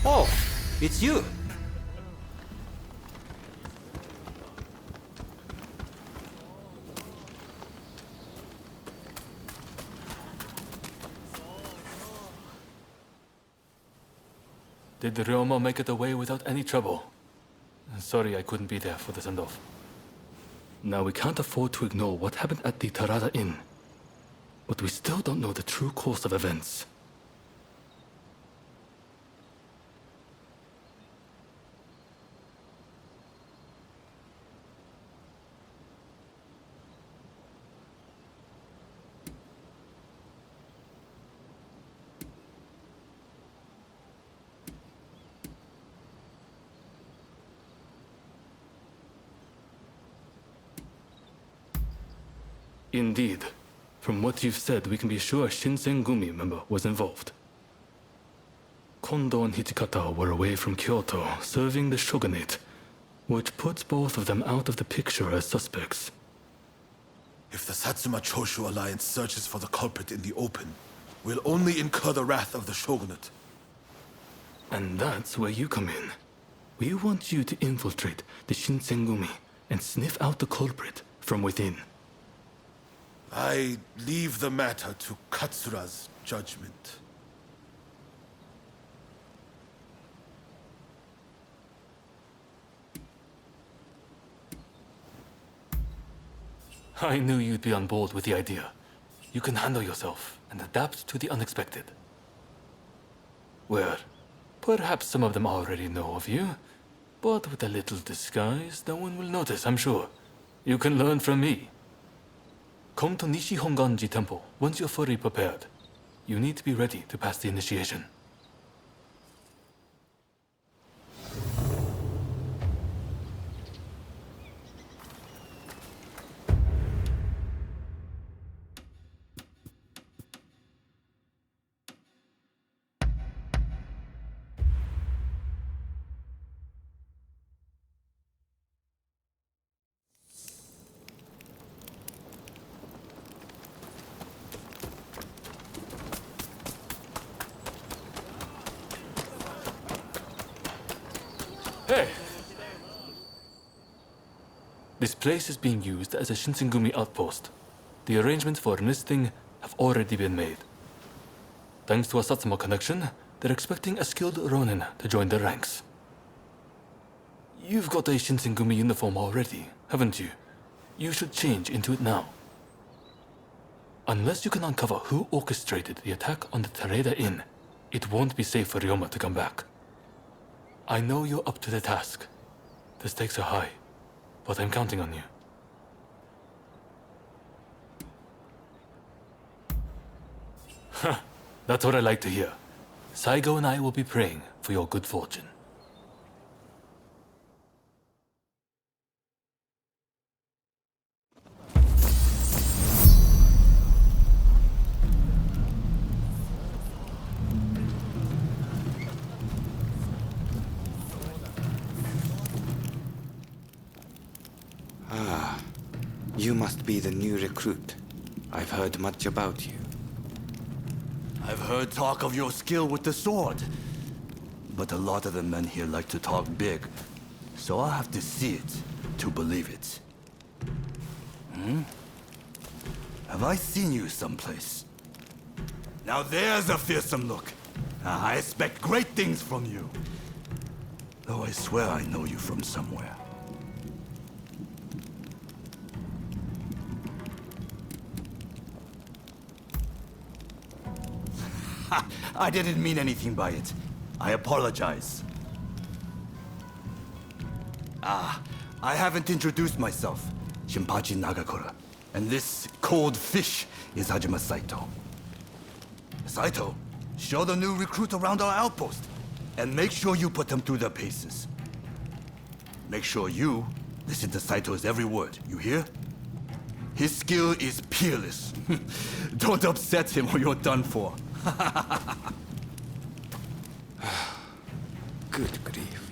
Oh, it's you. Did the Ryoma make it away without any trouble? Sorry I couldn't be there for the send-off. Now we can't afford to ignore what happened at the Tarada Inn. But we still don't know the true course of events. Indeed. From what you've said, we can be sure a Shinsengumi member was involved. Kondo and Hijikata were away from Kyoto, serving the shogunate, which puts both of them out of the picture as suspects. If the Satsuma Choshu alliance searches for the culprit in the open, we'll only incur the wrath of the shogunate. And that's where you come in. We want you to infiltrate the Shinsengumi and sniff out the culprit from within. I leave the matter to Katsura's judgment. I knew you'd be on board with the idea. You can handle yourself and adapt to the unexpected. Well, perhaps some of them already know of you, but with a little disguise, no one will notice, I'm sure. You can learn from me. Come to Nishi Honganji Temple once you're fully prepared. You need to be ready to pass the initiation. Hey! This place is being used as a Shinsengumi outpost. The arrangements for enlisting have already been made. Thanks to a Satsuma connection, they're expecting a skilled Ronin to join their ranks. You've got a Shinsengumi uniform already, haven't you? You should change into it now. Unless you can uncover who orchestrated the attack on the Tarada Inn, it won't be safe for Ryoma to come back. I know you're up to the task. The stakes are high, but I'm counting on you. That's what I like to hear. Saigo and I will be praying for your good fortune. You must be the new recruit. I've heard much about you. I've heard talk of your skill with the sword. But a lot of the men here like to talk big. So I'll have to see it to believe it. Have I seen you someplace? Now there's a fearsome look. I expect great things from you. Though I swear I know you from somewhere. I didn't mean anything by it. I apologize. I haven't introduced myself. Shinpachi Nagakura. And this cold fish is HAJIME SAITO. Saito, show the new recruit around our outpost. And make sure you put them through their paces. Make sure you listen to Saito's every word, you hear? His skill is peerless. Don't upset him or you're done for. Good grief.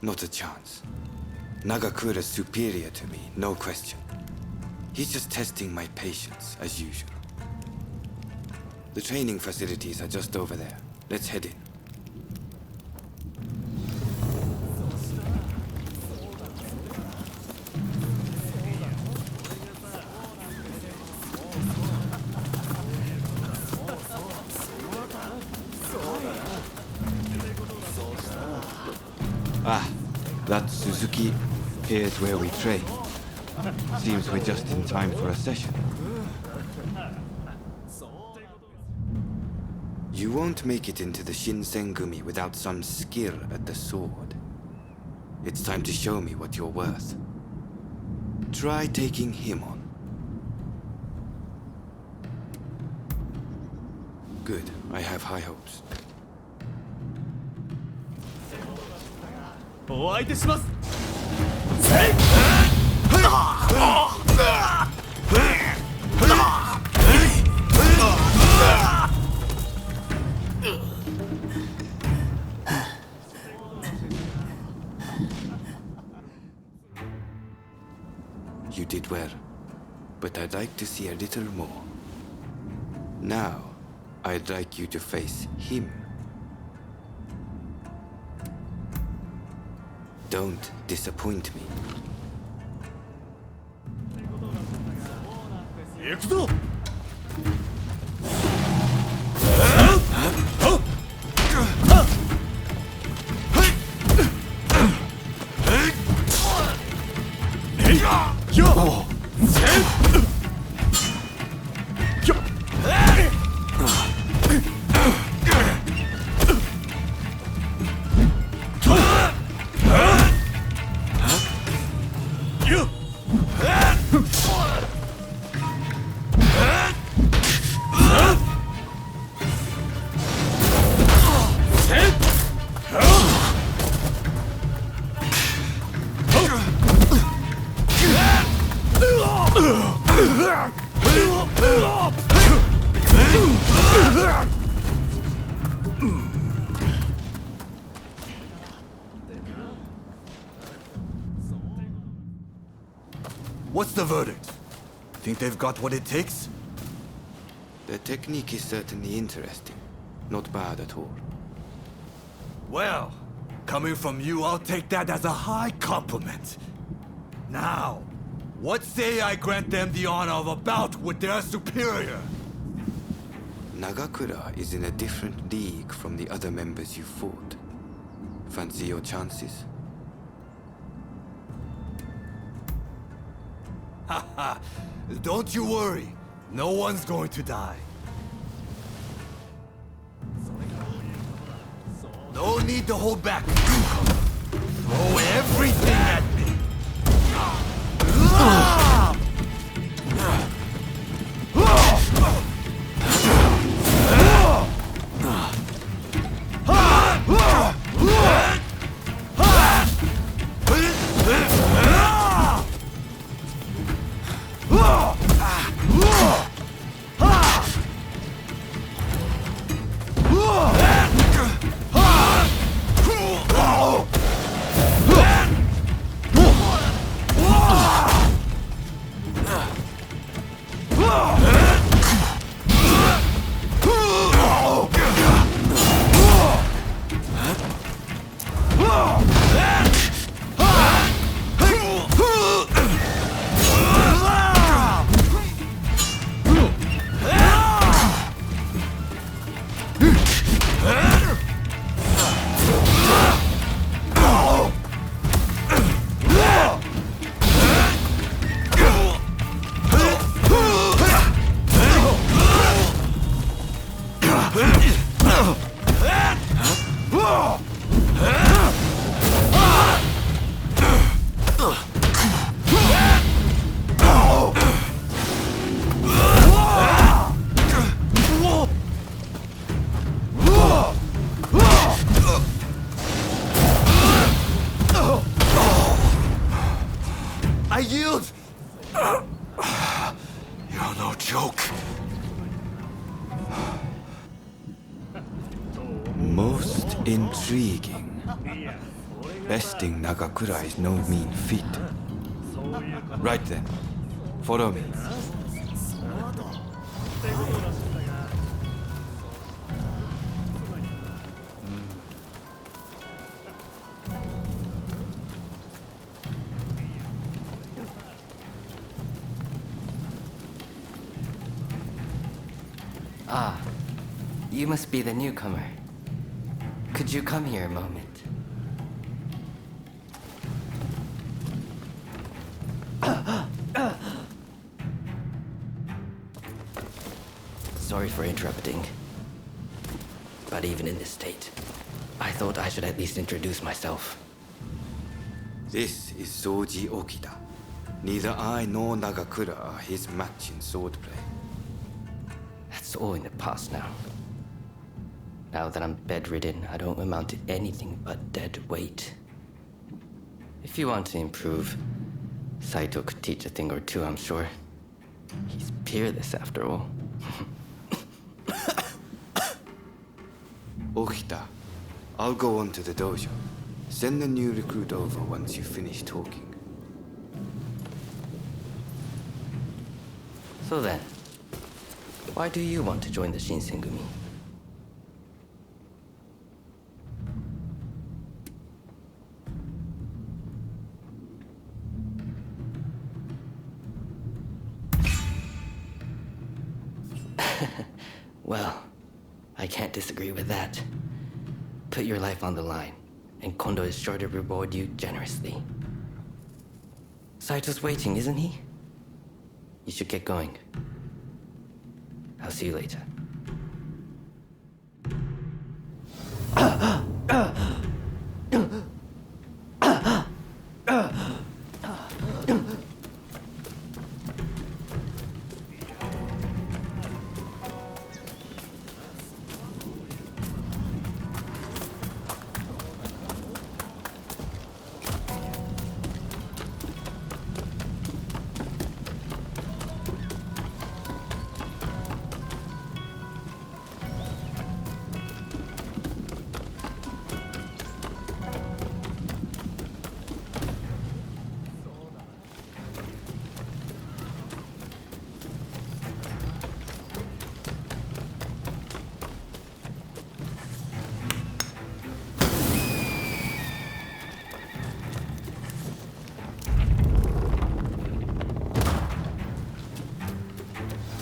Not a chance. Nagakura's superior to me, no question. He's just testing my patience, as usual. The training facilities are just over there. Let's head in. Ah, that Suzuki. Here's where we train. Seems we're just in time for a session. You won't make it into the Shinsengumi without some skill at the sword. It's time to show me what you're worth. Try taking him on. Good, I have high hopes. お相手します。 You did well, but I'd like to see a little more. Now, I'd like you to face him. Don't disappoint me. 行くぞ。 What's the verdict? Think they've got what it takes? The technique is certainly interesting. Not bad at all. Well, coming from you, I'll take that as a high compliment. Now, what say I grant them the honor of a bout with their superior? Nagakura is in a different league from the other members you fought. Fancy your chances? Haha, don't you worry. No one's going to die. No need to hold back. Throw everything at me. I yield! You're no joke. Most intriguing. Besting Nagakura is no mean feat. Right then, Follow me. Ah, you must be the newcomer. Could you come here a moment? Sorry for interrupting. But even in this state, I thought I should at least introduce myself. This is Soji Okita. Neither I nor Nagakura are his match in swordplay. That's all in the past now. Now that I'm bedridden, I don't amount to anything but dead weight. If you want to improve, Saito could teach a thing or two, I'm sure. He's peerless after all. Okita, I'll go on to the dojo. Send the new recruit over once you finish talking. So then, why do you want to join the Shinsengumi? Well, I can't disagree with that. Put your life on the line, and Kondo is sure to reward you generously. Saito's waiting, isn't he? You should get going. I'll see you later.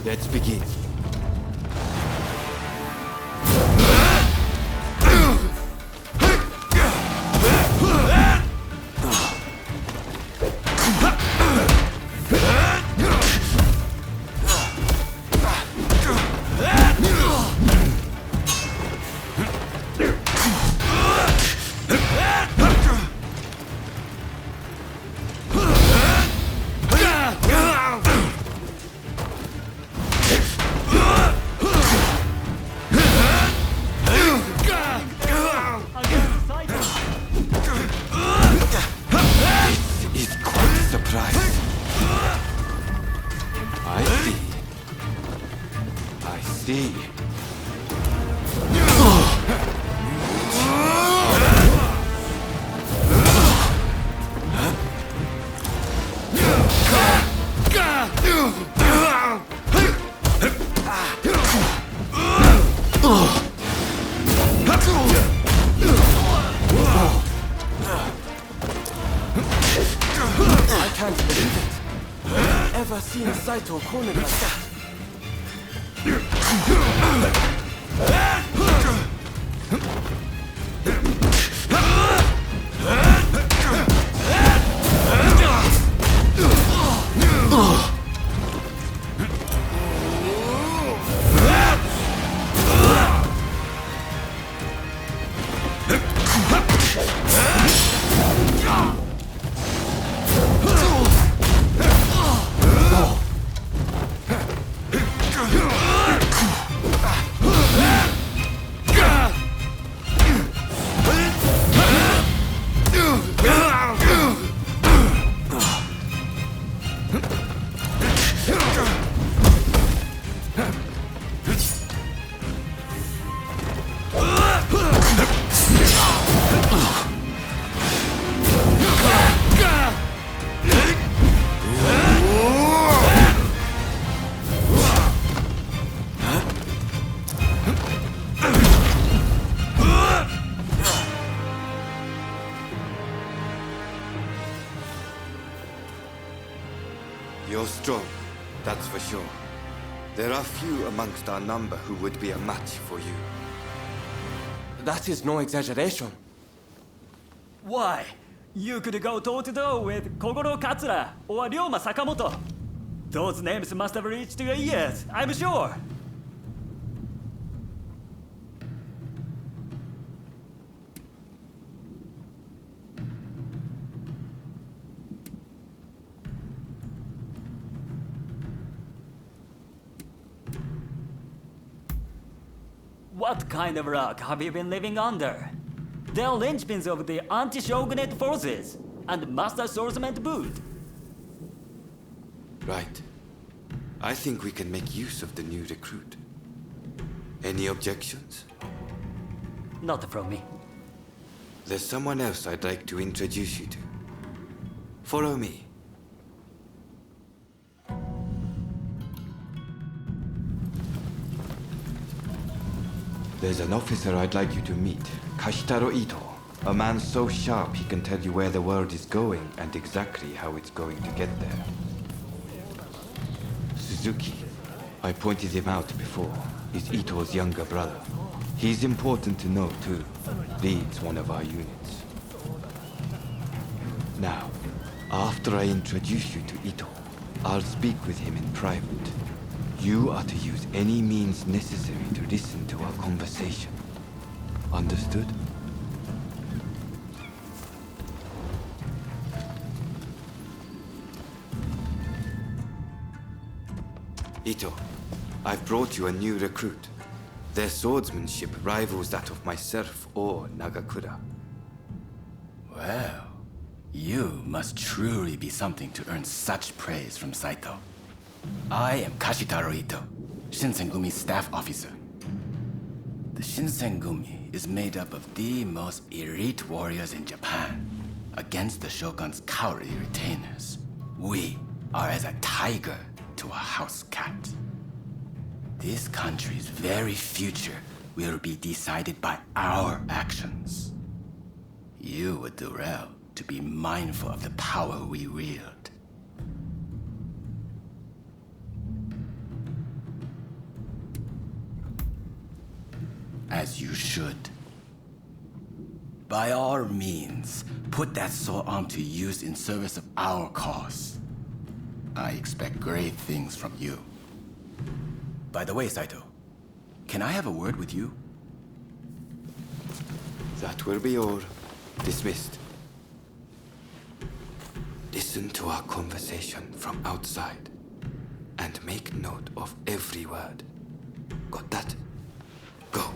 Let's begin. I can't believe it. I've never seen Saito cornered like that. You're strong, that's for sure. There are few amongst our number who would be a match for you. That is no exaggeration. Why? You could go toe-to-toe with Kogoro Katsura or Ryoma Sakamoto. Those names must have reached your ears, I'm sure. What kind of rock have you been living under? They're linchpins of the anti-shogunate forces, and master swordsman to boot. Right. I think we can make use of the new recruit. Any objections? Not from me. There's someone else I'd like to introduce you to. Follow me. There's an officer I'd like you to meet, Kashitaro Ito. A man so sharp he can tell you where the world is going and exactly how it's going to get there. Suzuki, I pointed him out before, is Ito's younger brother. He's important to know too. Leads one of our units. Now, after I introduce you to Ito, I'll speak with him in private. You are to use any means necessary to listen to our conversation. Understood? Ito, I've brought you a new recruit. Their swordsmanship rivals that of myself or Nagakura. Well, you must truly be something to earn such praise from Saito. I am Kashitaro Ito, Shinsengumi staff officer. The Shinsengumi is made up of the most elite warriors in Japan against the shogun's cowardly retainers. We are as a tiger to a house cat. This country's very future will be decided by our actions. You would do well to be mindful of the power we wield. As you should. By all means, put that sword on to use in service of our cause. I expect great things from you. By the way, Saito, can I have a word with you? That will be all. Dismissed. Listen to our conversation from outside and make note of every word. Got that? Go.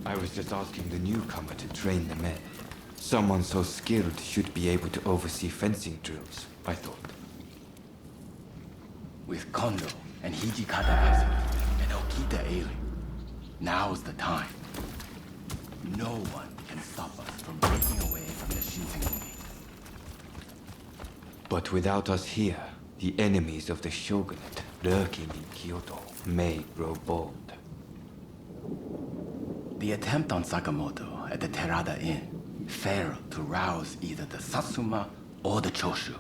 I was just asking the newcomer to train the men. Someone so skilled should be able to oversee fencing drills, I thought. With Kondo and Hijikata absent and Okita ailing, now's the time. No one can stop us from breaking away from the Shinsengumi. But without us here, the enemies of the shogunate lurking in Kyoto may grow bold. The attempt on Sakamoto at the Terada Inn failed to rouse either the Satsuma or the Choshu.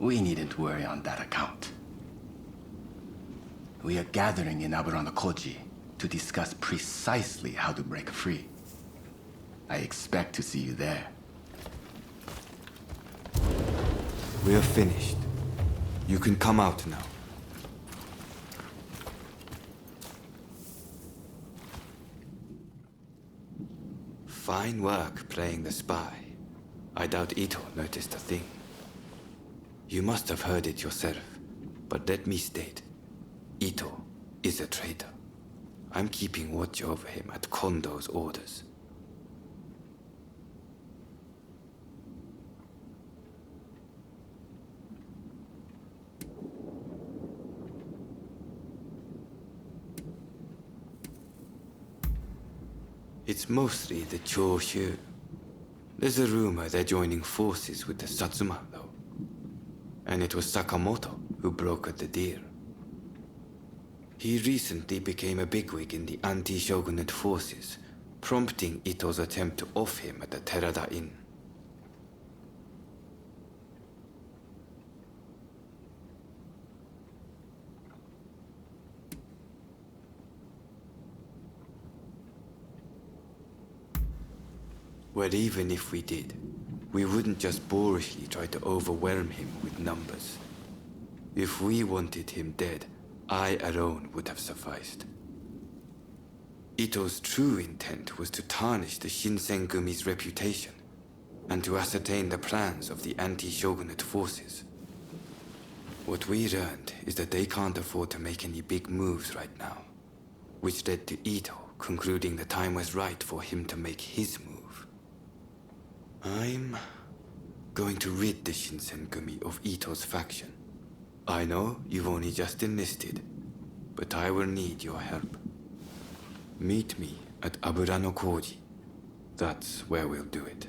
We needn't worry on that account. We are gathering in Aburanokoji to discuss precisely how to break free. I expect to see you there. We're finished. You can come out now. Fine work playing the spy. I doubt Ito noticed a thing. You must have heard it yourself, but let me state, Ito is a traitor. I'm keeping watch over him at Kondo's orders. It's mostly the Choshu. There's a rumor they're joining forces with the Satsuma, though. And it was Sakamoto who brokered the deal. He recently became a bigwig in the anti-shogunate forces, prompting Ito's attempt to off him at the Terada Inn. Well, even if we did, we wouldn't just boorishly try to overwhelm him with numbers. If we wanted him dead, I alone would have sufficed. Ito's true intent was to tarnish the Shinsengumi's reputation, and to ascertain the plans of the anti-shogunate forces. What we learned is that they can't afford to make any big moves right now, which led to Ito concluding the time was right for him to make his move. I'm going to rid the Shinsengumi of Ito's faction. I know you've only just enlisted, but I will need your help. Meet me at Aburanokoji. That's where we'll do it.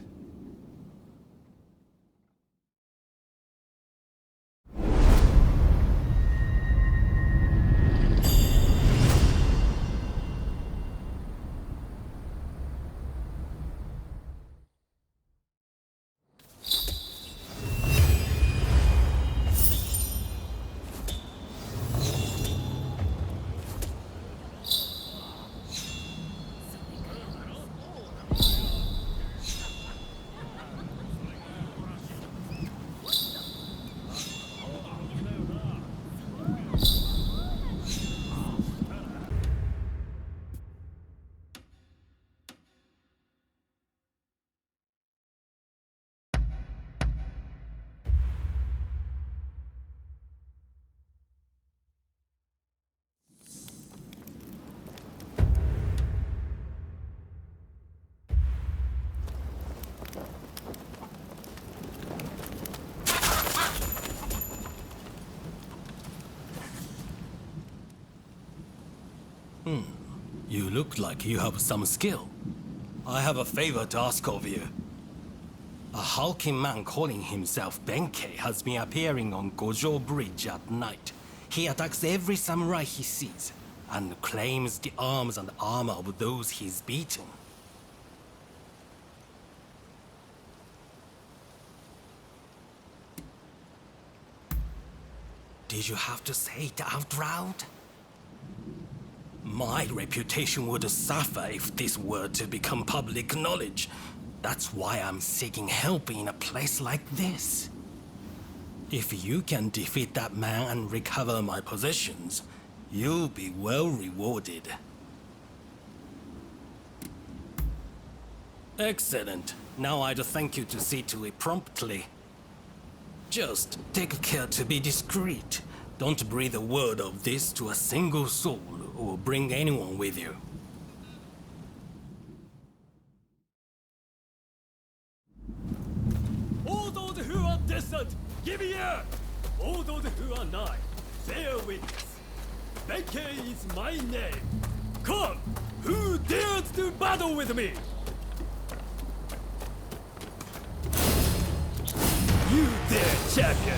You look like you have some skill. I have a favor to ask of you. A hulking man calling himself BENKEI has been appearing on Gojo Bridge at night. He attacks every samurai he sees, and claims the arms and armor of those he's beaten. Did you have to say it out loud? My reputation would suffer if this were to become public knowledge. That's why I'm seeking help in a place like this. If you can defeat that man and recover my possessions, you'll be well rewarded. Excellent. Now I'd thank you to see to it promptly. Just take care to be discreet. Don't breathe a word of this to a single soul, or bring anyone with you. All those who are distant, give ear! All those who are nigh, bear witness. BENKEI is my name. Come, who dares to battle with me? You dare, champion!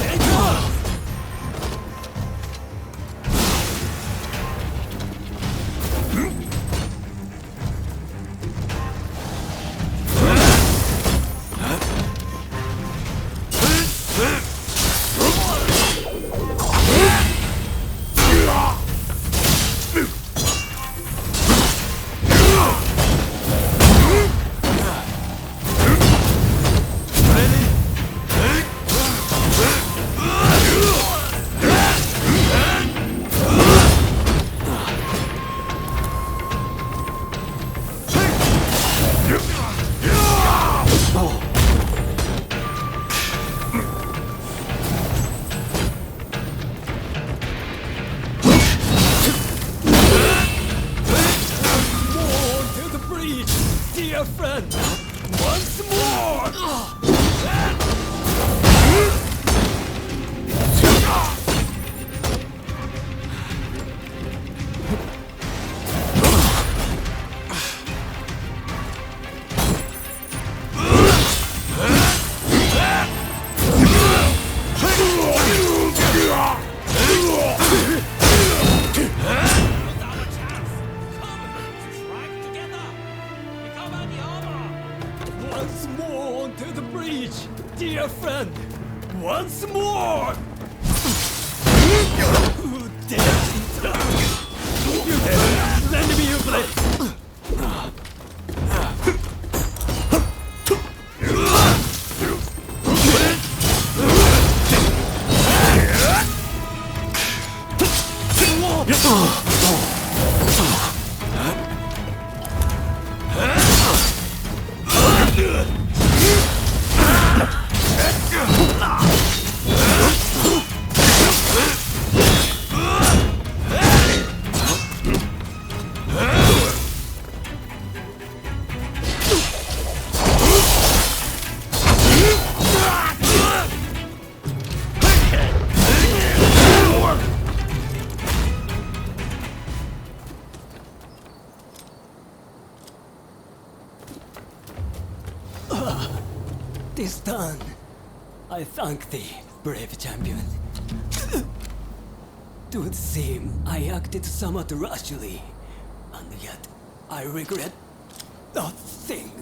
BENKEI! dear friend, once more! Who dares interrupt? You dare! Lend me your blade! This done, I thank thee, brave champion. Doth seem I acted somewhat rashly, and yet I regret nothing.